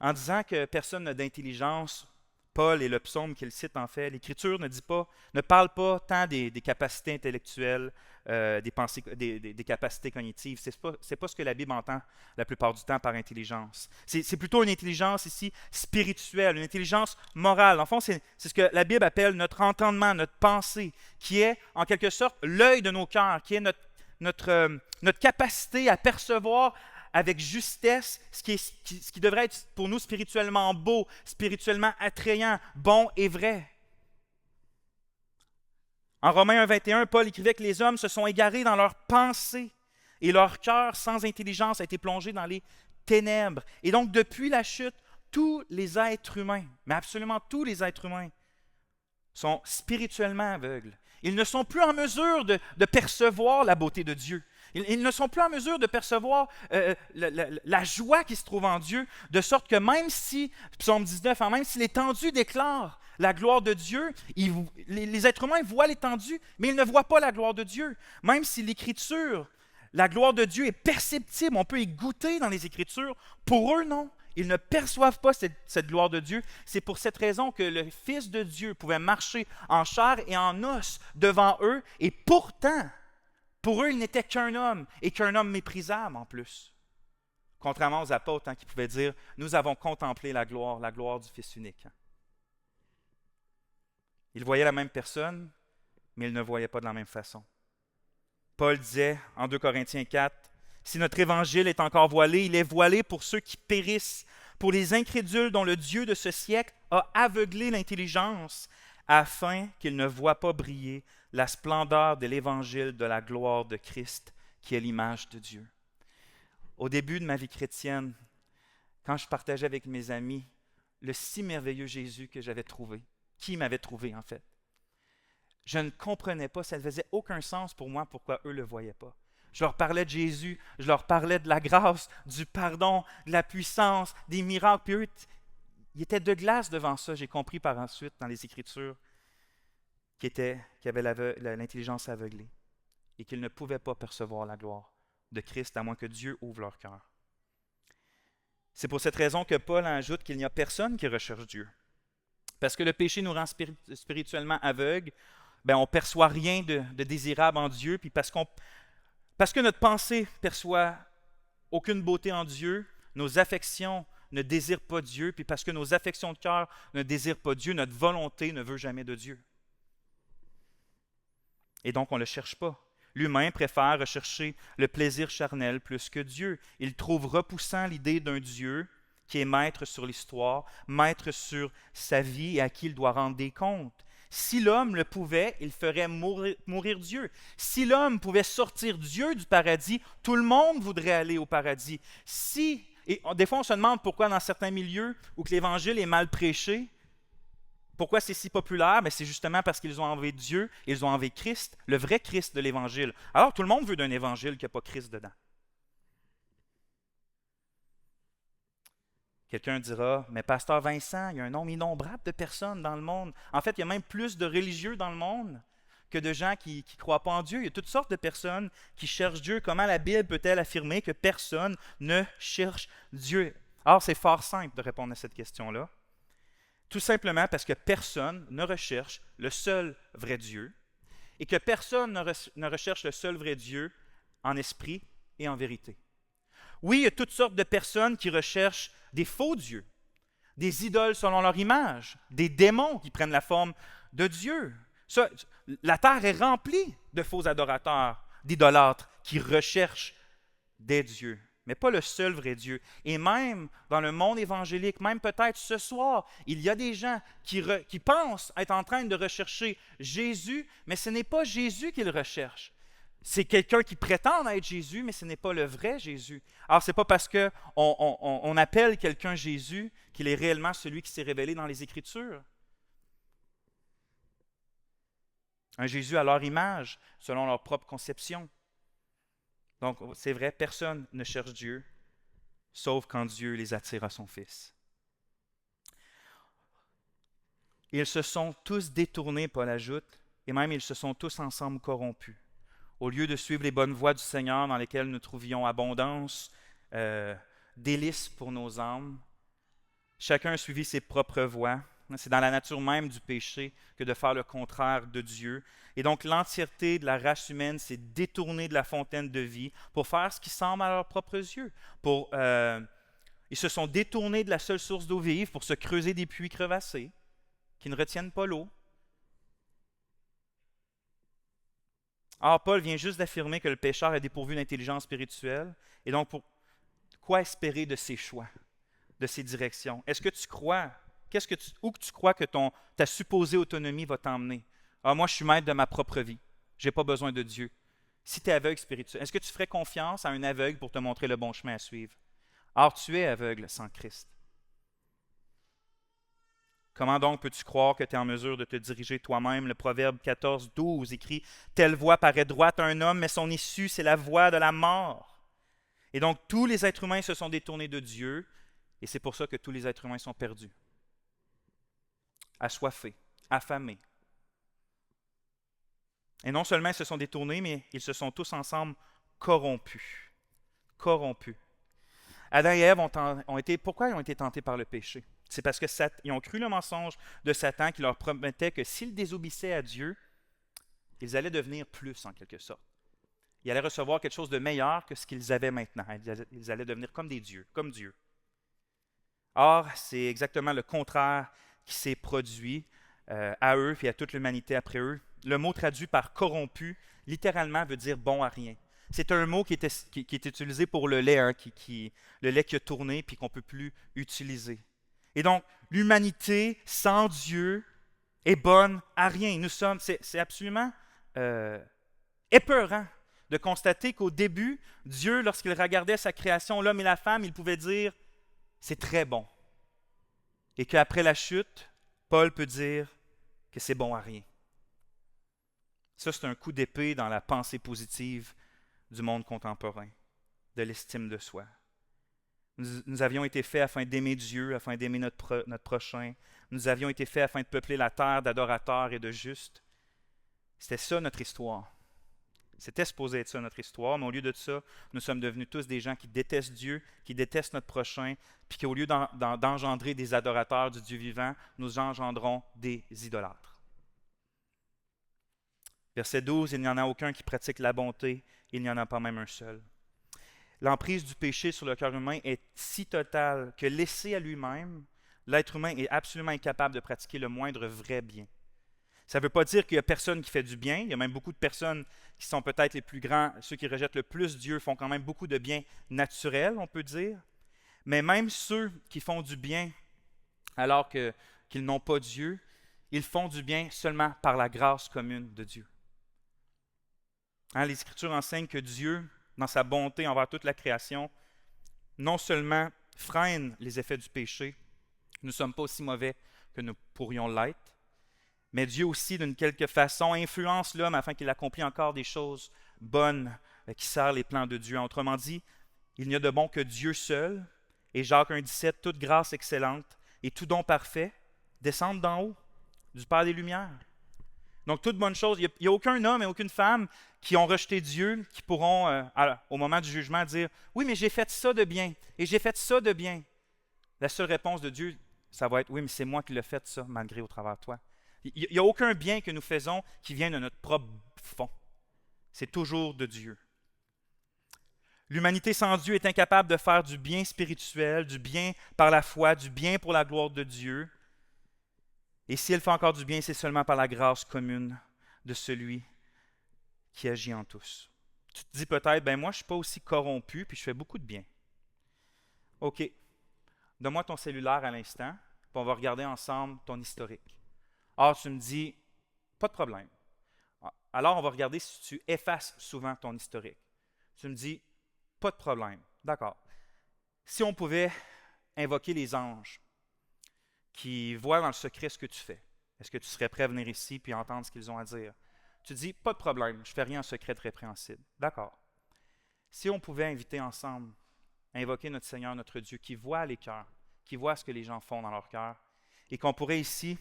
En disant que personne n'a d'intelligence, Paul et le psaume qu'il cite en fait, l'Écriture ne parle pas tant des capacités intellectuelles, des pensées, des capacités cognitives. C'est pas ce que la Bible entend la plupart du temps par intelligence. C'est plutôt une intelligence ici spirituelle, une intelligence morale. En fond, c'est ce que la Bible appelle notre entendement, notre pensée, qui est en quelque sorte l'œil de nos cœurs, qui est notre capacité à percevoir avec justesse ce qui devrait être pour nous spirituellement beau, spirituellement attrayant, bon et vrai. En Romains 1,21, Paul écrivait que les hommes se sont égarés dans leurs pensées et leur cœur sans intelligence a été plongé dans les ténèbres. Et donc, depuis la chute, tous les êtres humains, mais absolument tous les êtres humains, sont spirituellement aveugles. Ils ne sont plus en mesure de percevoir la beauté de Dieu. Ils ne sont plus en mesure de percevoir la joie qui se trouve en Dieu, de sorte que même si, psaume 19, même si l'étendue déclare la gloire de Dieu, les êtres humains voient l'étendue, mais ils ne voient pas la gloire de Dieu. Même si l'Écriture, la gloire de Dieu est perceptible, on peut y goûter dans les Écritures, pour eux, non. Ils ne perçoivent pas cette gloire de Dieu. C'est pour cette raison que le Fils de Dieu pouvait marcher en chair et en os devant eux, et pourtant, pour eux, il n'était qu'un homme, et qu'un homme méprisable en plus. Contrairement aux apôtres qui pouvaient dire « Nous avons contemplé la gloire du Fils unique. » Ils voyaient la même personne, mais ils ne voyaient pas de la même façon. Paul disait en 2 Corinthiens 4, « Si notre évangile est encore voilé, il est voilé pour ceux qui périssent, pour les incrédules dont le Dieu de ce siècle a aveuglé l'intelligence, afin qu'ils ne voient pas briller la splendeur de l'évangile de la gloire de Christ, qui est l'image de Dieu. » Au début de ma vie chrétienne, quand je partageais avec mes amis le si merveilleux Jésus que j'avais trouvé, qui m'avait trouvé en fait, je ne comprenais pas, ça ne faisait aucun sens pour moi pourquoi eux ne le voyaient pas. Je leur parlais de Jésus, je leur parlais de la grâce, du pardon, de la puissance, des miracles. Puis eux, ils étaient de glace devant ça. J'ai compris par ensuite dans les Écritures qu'ils avaient l'intelligence aveuglée et qu'ils ne pouvaient pas percevoir la gloire de Christ à moins que Dieu ouvre leur cœur. C'est pour cette raison que Paul ajoute qu'il n'y a personne qui recherche Dieu. Parce que le péché nous rend spirituellement aveugles, on ne perçoit rien de désirable en Dieu, puis parce que notre pensée perçoit aucune beauté en Dieu, nos affections ne désirent pas Dieu, puis parce que nos affections de cœur ne désirent pas Dieu, notre volonté ne veut jamais de Dieu. Et donc, on ne le cherche pas. L'humain préfère rechercher le plaisir charnel plus que Dieu. Il trouve repoussant l'idée d'un Dieu qui est maître sur l'histoire, maître sur sa vie et à qui il doit rendre des comptes. Si l'homme le pouvait, il ferait mourir Dieu. Si l'homme pouvait sortir Dieu du paradis, tout le monde voudrait aller au paradis. Et des fois, on se demande pourquoi dans certains milieux où que l'Évangile est mal prêché, pourquoi c'est si populaire? C'est justement parce qu'ils ont enlevé Dieu, ils ont enlevé Christ, le vrai Christ de l'Évangile. Alors, tout le monde veut d'un Évangile qui n'a pas Christ dedans. Quelqu'un dira, mais Pasteur Vincent, il y a un nombre innombrable de personnes dans le monde. En fait, il y a même plus de religieux dans le monde que de gens qui ne croient pas en Dieu. Il y a toutes sortes de personnes qui cherchent Dieu. Comment la Bible peut-elle affirmer que personne ne cherche Dieu? Or, c'est fort simple de répondre à cette question-là. Tout simplement parce que personne ne recherche le seul vrai Dieu et que personne ne recherche le seul vrai Dieu en esprit et en vérité. Oui, il y a toutes sortes de personnes qui recherchent des faux dieux, des idoles selon leur image, des démons qui prennent la forme de Dieu. Ça, la terre est remplie de faux adorateurs, d'idolâtres qui recherchent des dieux, mais pas le seul vrai Dieu. Et même dans le monde évangélique, même peut-être ce soir, il y a des gens qui pensent être en train de rechercher Jésus, mais ce n'est pas Jésus qu'ils recherchent. C'est quelqu'un qui prétend être Jésus, mais ce n'est pas le vrai Jésus. Alors, ce n'est pas parce qu'on appelle quelqu'un Jésus qu'il est réellement celui qui s'est révélé dans les Écritures. Un Jésus à leur image, selon leur propre conception. Donc, c'est vrai, personne ne cherche Dieu, sauf quand Dieu les attire à son Fils. Ils se sont tous détournés, Paul ajoute, et même ils se sont tous ensemble corrompus. Au lieu de suivre les bonnes voies du Seigneur dans lesquelles nous trouvions abondance, délices pour nos âmes, chacun a suivi ses propres voies. C'est dans la nature même du péché que de faire le contraire de Dieu. Et donc l'entièreté de la race humaine s'est détournée de la fontaine de vie pour faire ce qui semble à leurs propres yeux. Ils se sont détournés de la seule source d'eau vive pour se creuser des puits crevassés qui ne retiennent pas l'eau. Or, Paul vient juste d'affirmer que le pécheur est dépourvu d'intelligence spirituelle. Et donc, pour quoi espérer de ses choix, de ses directions? Est-ce que tu crois, où que tu crois que ta supposée autonomie va t'emmener? Ah, moi, je suis maître de ma propre vie. Je n'ai pas besoin de Dieu. Si tu es aveugle spirituel, est-ce que tu ferais confiance à un aveugle pour te montrer le bon chemin à suivre? Or, tu es aveugle sans Christ. Comment donc peux-tu croire que tu es en mesure de te diriger toi-même? Le Proverbe 14, 12 écrit « Telle voie paraît droite à un homme, mais son issue, c'est la voie de la mort. » Et donc, tous les êtres humains se sont détournés de Dieu, et c'est pour ça que tous les êtres humains sont perdus, assoiffés, affamés. Et non seulement ils se sont détournés, mais ils se sont tous ensemble corrompus. Corrompus. Adam et Ève pourquoi ils ont été tentés par le péché? C'est parce qu'ils ont cru le mensonge de Satan qui leur promettait que s'ils désobéissaient à Dieu, ils allaient devenir plus en quelque sorte. Ils allaient recevoir quelque chose de meilleur que ce qu'ils avaient maintenant. Ils allaient devenir comme des dieux, comme Dieu. Or, c'est exactement le contraire qui s'est produit à eux et à toute l'humanité après eux. Le mot traduit par corrompu, littéralement, veut dire bon à rien. C'est un mot qui est utilisé pour le lait, le lait qui a tourné et qu'on ne peut plus utiliser. Et donc, l'humanité sans Dieu est bonne à rien. C'est absolument épeurant de constater qu'au début, Dieu, lorsqu'il regardait sa création, l'homme et la femme, il pouvait dire « c'est très bon ». Et qu'après la chute, Paul peut dire que c'est bon à rien. Ça, c'est un coup d'épée dans la pensée positive du monde contemporain, de l'estime de soi. Nous avions été faits afin d'aimer Dieu, afin d'aimer notre prochain. Nous avions été faits afin de peupler la terre d'adorateurs et de justes. C'était ça notre histoire. C'était supposé être ça notre histoire, mais au lieu de ça, nous sommes devenus tous des gens qui détestent Dieu, qui détestent notre prochain, puis qu'au lieu d'engendrer des adorateurs du Dieu vivant, nous engendrons des idolâtres. Verset 12, il n'y en a aucun qui pratique la bonté, il n'y en a pas même un seul. L'emprise du péché sur le cœur humain est si totale que laissé à lui-même, l'être humain est absolument incapable de pratiquer le moindre vrai bien. Ça ne veut pas dire qu'il n'y a personne qui fait du bien. Il y a même beaucoup de personnes qui sont peut-être les plus grands, ceux qui rejettent le plus Dieu font quand même beaucoup de bien naturel, on peut dire. Mais même ceux qui font du bien alors qu'ils n'ont pas Dieu, ils font du bien seulement par la grâce commune de Dieu. Les Écritures enseignent que Dieu, dans sa bonté envers toute la création, non seulement freine les effets du péché, nous ne sommes pas aussi mauvais que nous pourrions l'être, mais Dieu aussi, d'une quelque façon, influence l'homme afin qu'il accomplisse encore des choses bonnes qui servent les plans de Dieu. Autrement dit, il n'y a de bon que Dieu seul, et Jacques 1,17, toute grâce excellente et tout don parfait descendent d'en haut, du Père des Lumières. Donc, toute bonne chose. Il n'y a aucun homme et aucune femme qui ont rejeté Dieu, qui pourront, au moment du jugement, dire « Oui, mais j'ai fait ça de bien, et j'ai fait ça de bien. » La seule réponse de Dieu, ça va être « Oui, mais c'est moi qui l'ai fait ça, malgré au travers de toi. » Il n'y a aucun bien que nous faisons qui vient de notre propre fond. C'est toujours de Dieu. L'humanité sans Dieu est incapable de faire du bien spirituel, du bien par la foi, du bien pour la gloire de Dieu. Et si elle fait encore du bien, c'est seulement par la grâce commune de celui qui agit en tous. Tu te dis peut-être, ben moi je ne suis pas aussi corrompu, puis je fais beaucoup de bien. OK, donne-moi ton cellulaire à l'instant, puis on va regarder ensemble ton historique. Or, tu me dis, pas de problème. Alors, on va regarder si tu effaces souvent ton historique. Tu me dis, pas de problème. D'accord. Si on pouvait invoquer les anges qui voient dans le secret ce que tu fais, est-ce que tu serais prêt à venir ici puis entendre ce qu'ils ont à dire? Tu dis, pas de problème, je ne fais rien en secret de répréhensible. D'accord. Si on pouvait inviter ensemble, invoquer notre Seigneur, notre Dieu, qui voit les cœurs, qui voit ce que les gens font dans leur cœur, et qu'on pourrait ici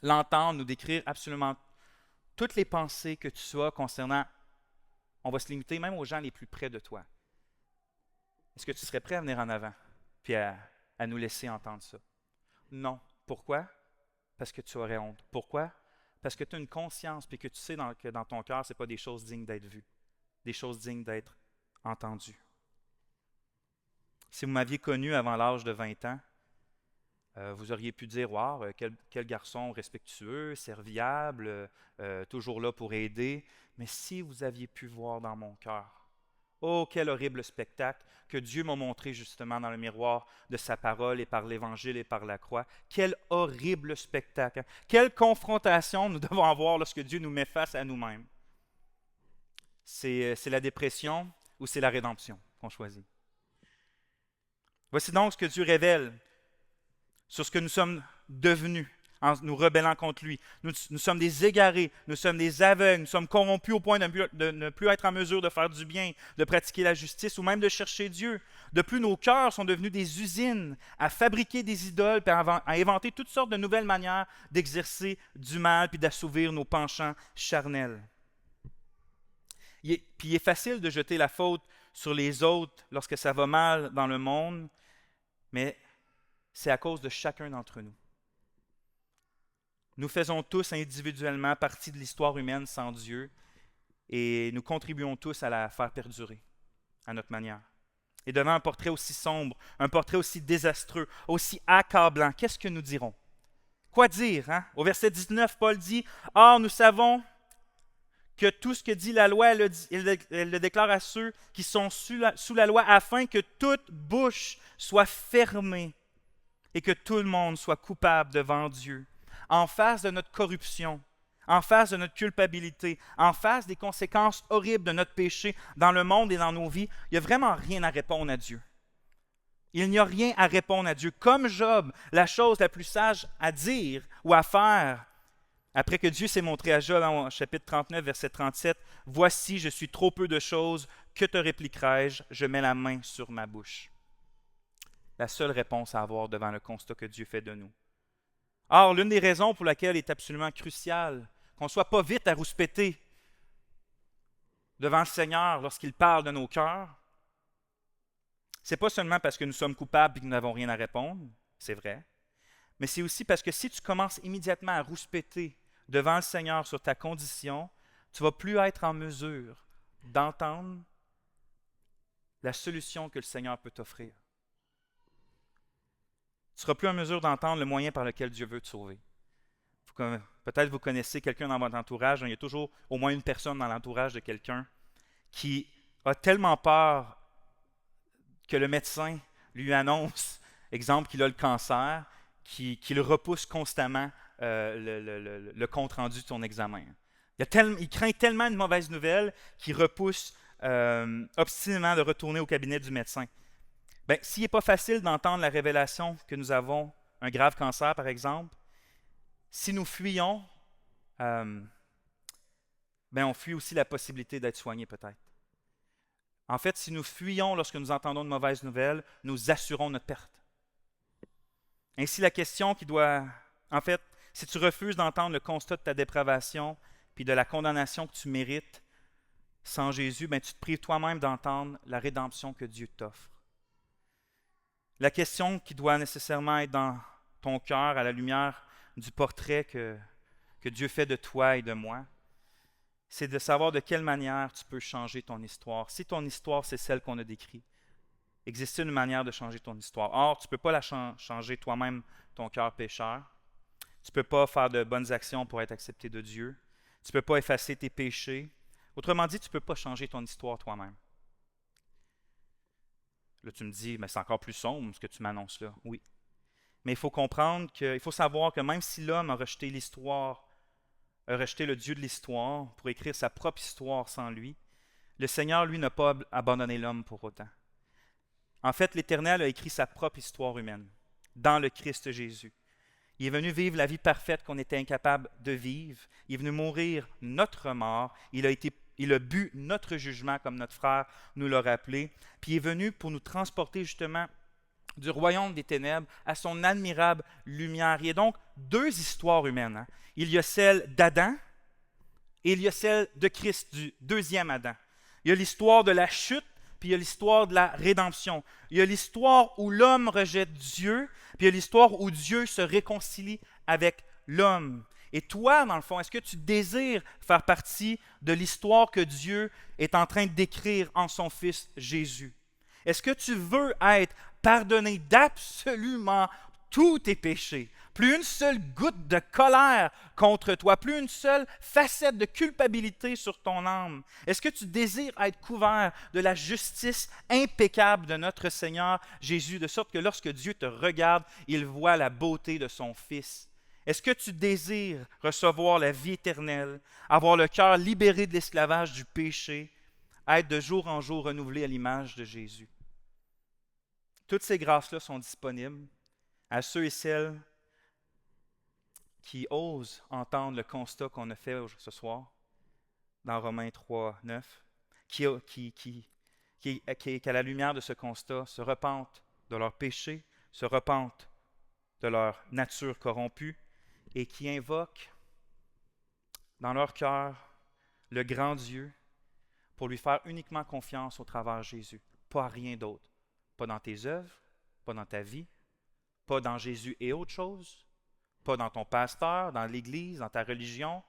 l'entendre nous décrire absolument toutes les pensées que tu as concernant, on va se limiter même aux gens les plus près de toi. Est-ce que tu serais prêt à venir en avant puis à nous laisser entendre ça? Non. Pourquoi? Parce que tu aurais honte. Pourquoi? Parce que tu as une conscience puis que tu sais que dans ton cœur, ce n'est pas des choses dignes d'être vues, des choses dignes d'être entendues. Si vous m'aviez connu avant l'âge de 20 ans, vous auriez pu dire « Wow, quel garçon respectueux, serviable, toujours là pour aider. » Mais si vous aviez pu voir dans mon cœur, oh, quel horrible spectacle que Dieu m'a montré justement dans le miroir de sa parole et par l'Évangile et par la croix. Quel horrible spectacle. Hein? Quelle confrontation nous devons avoir lorsque Dieu nous met face à nous-mêmes. C'est la dépression ou c'est la rédemption qu'on choisit. Voici donc ce que Dieu révèle sur ce que nous sommes devenus en nous rebellant contre lui. Nous sommes des égarés, nous sommes des aveugles, nous sommes corrompus au point de ne plus être en mesure de faire du bien, de pratiquer la justice ou même de chercher Dieu. De plus, nos cœurs sont devenus des usines à fabriquer des idoles et à inventer toutes sortes de nouvelles manières d'exercer du mal puis d'assouvir nos penchants charnels. Puis il est facile de jeter la faute sur les autres lorsque ça va mal dans le monde, mais c'est à cause de chacun d'entre nous. Nous faisons tous individuellement partie de l'histoire humaine sans Dieu et nous contribuons tous à la faire perdurer à notre manière. Et devant un portrait aussi sombre, un portrait aussi désastreux, aussi accablant, qu'est-ce que nous dirons? Quoi dire? Hein? Au verset 19, Paul dit « Or, nous savons que tout ce que dit la loi, elle le déclare à ceux qui sont sous la loi, afin que toute bouche soit fermée et que tout le monde soit coupable devant Dieu. En face de notre corruption, en face de notre culpabilité, en face des conséquences horribles de notre péché dans le monde et dans nos vies, il n'y a vraiment rien à répondre à Dieu. Il n'y a rien à répondre à Dieu. Comme Job, la chose la plus sage à dire ou à faire, après que Dieu s'est montré à Job en chapitre 39, verset 37, « Voici, je suis trop peu de choses, que te répliquerai-je? Je mets la main sur ma bouche. » La seule réponse à avoir devant le constat que Dieu fait de nous. Or, l'une des raisons pour laquelle il est absolument crucial qu'on ne soit pas vite à rouspéter devant le Seigneur lorsqu'il parle de nos cœurs, ce n'est pas seulement parce que nous sommes coupables et que nous n'avons rien à répondre, c'est vrai, mais c'est aussi parce que si tu commences immédiatement à rouspéter devant le Seigneur sur ta condition, tu ne vas plus être en mesure d'entendre la solution que le Seigneur peut t'offrir. Tu ne seras plus en mesure d'entendre le moyen par lequel Dieu veut te sauver. Peut-être vous connaissez quelqu'un dans votre entourage, il y a toujours au moins une personne dans l'entourage de quelqu'un qui a tellement peur que le médecin lui annonce, exemple, qu'il a le cancer, qu'il repousse constamment le compte-rendu de son examen. Il craint tellement une mauvaise nouvelle qu'il repousse obstinément de retourner au cabinet du médecin. Bien, s'il n'est pas facile d'entendre la révélation que nous avons un grave cancer, par exemple, si nous fuyons, on fuit aussi la possibilité d'être soigné peut-être. En fait, si nous fuyons lorsque nous entendons de mauvaises nouvelles, nous assurons notre perte. Ainsi, la question qui doit... En fait, si tu refuses d'entendre le constat de ta dépravation puis de la condamnation que tu mérites sans Jésus, ben, tu te prives toi-même d'entendre la rédemption que Dieu t'offre. La question qui doit nécessairement être dans ton cœur à la lumière du portrait que Dieu fait de toi et de moi, c'est de savoir de quelle manière tu peux changer ton histoire. Si ton histoire, c'est celle qu'on a décrite, existe une manière de changer ton histoire. Or, tu ne peux pas la changer toi-même, ton cœur pécheur. Tu ne peux pas faire de bonnes actions pour être accepté de Dieu. Tu ne peux pas effacer tes péchés. Autrement dit, tu ne peux pas changer ton histoire toi-même. Là, tu me dis, mais c'est encore plus sombre ce que tu m'annonces là. Oui. Mais il faut comprendre il faut savoir que même si l'homme a rejeté l'histoire, a rejeté le Dieu de l'histoire pour écrire sa propre histoire sans lui, le Seigneur, lui, n'a pas abandonné l'homme pour autant. En fait, l'Éternel a écrit sa propre histoire humaine dans le Christ Jésus. Il est venu vivre la vie parfaite qu'on était incapable de vivre. Il est venu mourir notre mort. Il a bu notre jugement, comme notre frère nous l'a rappelé. Puis il est venu pour nous transporter justement du royaume des ténèbres à son admirable lumière. Il y a donc deux histoires humaines. Hein. Il y a celle d'Adam et il y a celle de Christ, du deuxième Adam. Il y a l'histoire de la chute, puis il y a l'histoire de la rédemption. Il y a l'histoire où l'homme rejette Dieu, puis il y a l'histoire où Dieu se réconcilie avec l'homme. Et toi, dans le fond, est-ce que tu désires faire partie de l'histoire que Dieu est en train d'écrire en son Fils Jésus? Est-ce que tu veux être pardonné d'absolument tous tes péchés? Plus une seule goutte de colère contre toi, plus une seule facette de culpabilité sur ton âme. Est-ce que tu désires être couvert de la justice impeccable de notre Seigneur Jésus, de sorte que lorsque Dieu te regarde, il voit la beauté de son Fils? Est-ce que tu désires recevoir la vie éternelle, avoir le cœur libéré de l'esclavage du péché, être de jour en jour renouvelé à l'image de Jésus? Toutes ces grâces-là sont disponibles à ceux et celles qui osent entendre le constat qu'on a fait ce soir dans Romains 3, 9, qui à la lumière de ce constat, se repentent de leurs péchés, se repentent de leur nature corrompue et qui invoquent dans leur cœur le grand Dieu pour lui faire uniquement confiance au travers de Jésus, pas à rien d'autre. Pas dans tes œuvres, pas dans ta vie, pas dans Jésus et autre chose, pas dans ton pasteur, dans l'Église, dans ta religion,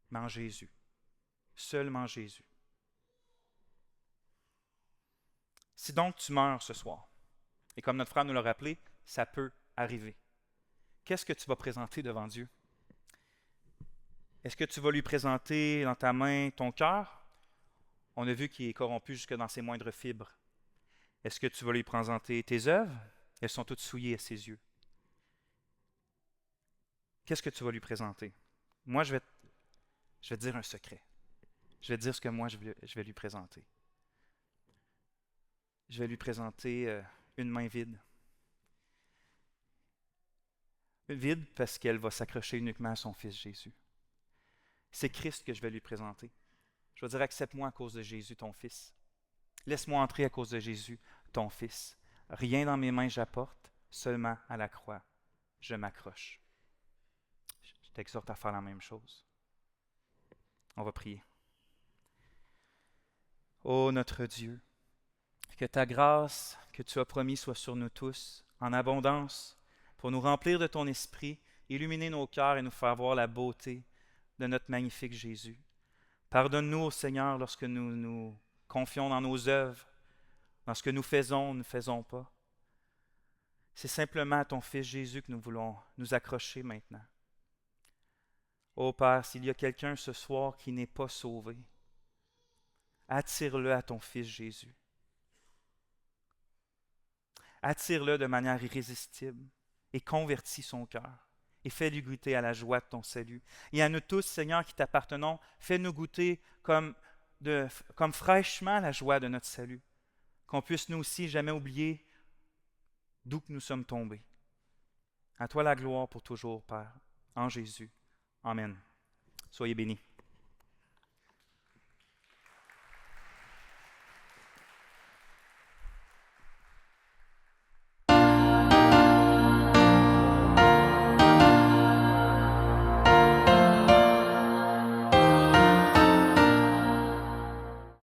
mais en Jésus. Seulement Jésus. Si donc tu meurs ce soir, et comme notre frère nous l'a rappelé, ça peut arriver, qu'est-ce que tu vas présenter devant Dieu? Est-ce que tu vas lui présenter dans ta main ton cœur? On a vu qu'il est corrompu jusque dans ses moindres fibres. Est-ce que tu vas lui présenter tes œuvres? Elles sont toutes souillées à ses yeux. Qu'est-ce que tu vas lui présenter? Moi, je vais te dire un secret. Je vais te dire ce que moi, je vais lui présenter. Je vais lui présenter une main vide. Vide parce qu'elle va s'accrocher uniquement à son Fils Jésus. C'est Christ que je vais lui présenter. Je vais dire, accepte-moi à cause de Jésus, ton Fils. Laisse-moi entrer à cause de Jésus, ton Fils. Rien dans mes mains j'apporte, seulement à la croix, je m'accroche. Je t'exhorte à faire la même chose. On va prier. Ô notre Dieu, que ta grâce que tu as promis soit sur nous tous, en abondance, pour nous remplir de ton esprit, illuminer nos cœurs et nous faire voir la beauté de notre magnifique Jésus. Pardonne-nous, ô Seigneur, lorsque nous nous confions dans nos œuvres, dans ce que nous faisons ou ne faisons pas. C'est simplement à ton Fils Jésus que nous voulons nous accrocher maintenant. Ô Père, s'il y a quelqu'un ce soir qui n'est pas sauvé, attire-le à ton Fils Jésus. Attire-le de manière irrésistible et convertis son cœur et fais-lui goûter à la joie de ton salut. Et à nous tous, Seigneur, qui t'appartenons, fais-nous goûter comme fraîchement la joie de notre salut, qu'on puisse nous aussi jamais oublier d'où que nous sommes tombés. À toi la gloire pour toujours, Père, en Jésus. Amen. Soyez bénis.